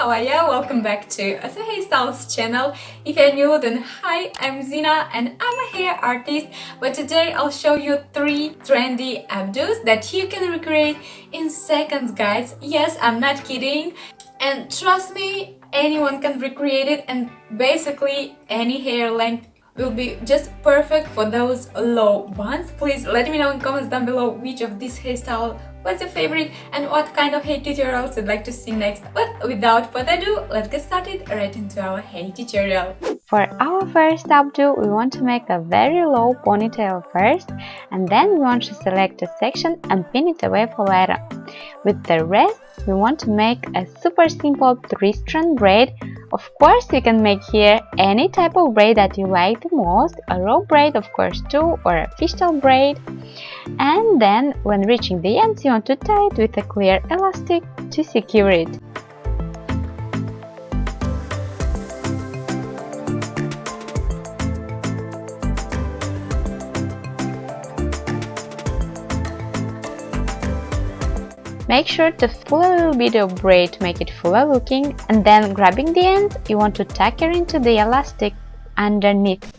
how are ya? Welcome back to My Hairstyles channel. If you're new, then hi, I'm Zina and I'm a hair artist. But today I'll show you 3 trendy updos that you can recreate in seconds, guys. Yes, I'm not kidding. And trust me, anyone can recreate it, and basically any hair length will be just perfect for those low buns. Please let me know in comments down below which of these hairstyle was your favorite and what kind of hair tutorials you'd like to see next. But without further ado, let's get started right into our hair tutorial. For our first updo, we want to make a very low ponytail first, and then we want to select a section and pin it away for later. With the rest, we want to make a super simple 3-strand braid. Of course, you can make here any type of braid that you like the most, a rope braid of course too, or a fishtail braid. And then when reaching the ends, you want to tie it with a clear elastic to secure it. Make sure to pull a little bit of braid to make it fuller looking, and then grabbing the end, you want to tuck it into the elastic underneath.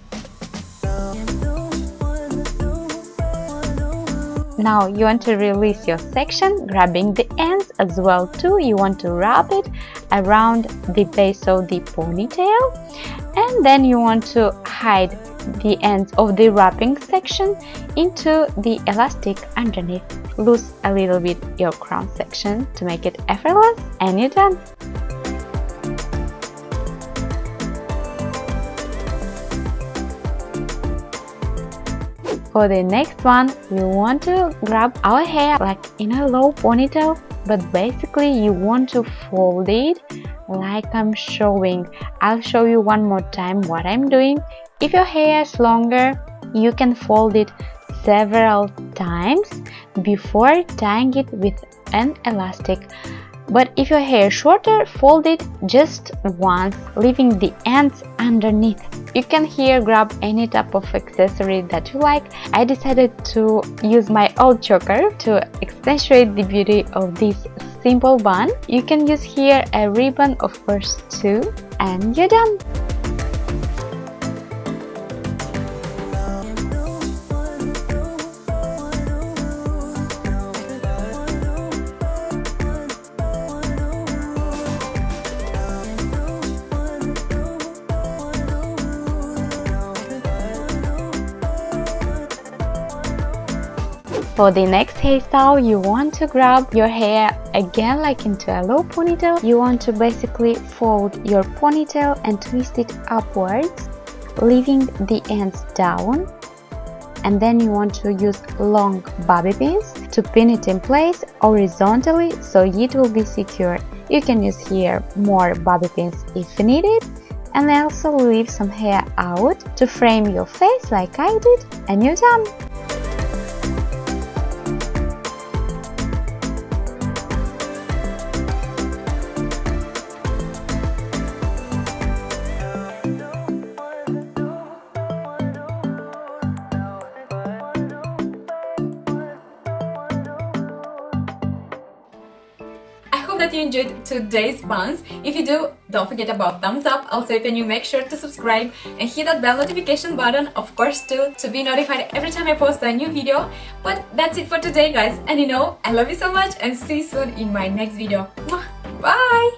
Now you want to release your section, grabbing the ends as well too. You want to wrap it around the base of the ponytail, and then you want to hide the ends of the wrapping section into the elastic underneath. Loose a little bit your crown section to make it effortless, and you're done. For the next one, we want to grab our hair like in a low ponytail, but basically you want to fold it like I'm showing. I'll show you one more time what I'm doing. If your hair is longer, you can fold it several times before tying it with an elastic. But if your hair is shorter, fold it just once, leaving the ends underneath. You can here grab any type of accessory that you like. I decided to use my old choker to accentuate the beauty of this simple bun. You can use here a ribbon of course too, and you're done. For the next hairstyle, you want to grab your hair again like into a low ponytail. You want to basically fold your ponytail and twist it upwards, leaving the ends down. And then you want to use long bobby pins to pin it in place horizontally so it will be secure. You can use here more bobby pins if needed, and also leave some hair out to frame your face like I did, and you're done. That you enjoyed today's buns. If you do, don't forget about thumbs up. Also, if you're new, make sure to subscribe and hit that bell notification button of course too, to be notified every time I post a new video. But that's it for today, guys, and you know I love you so much, and see you soon in my next video. Mwah!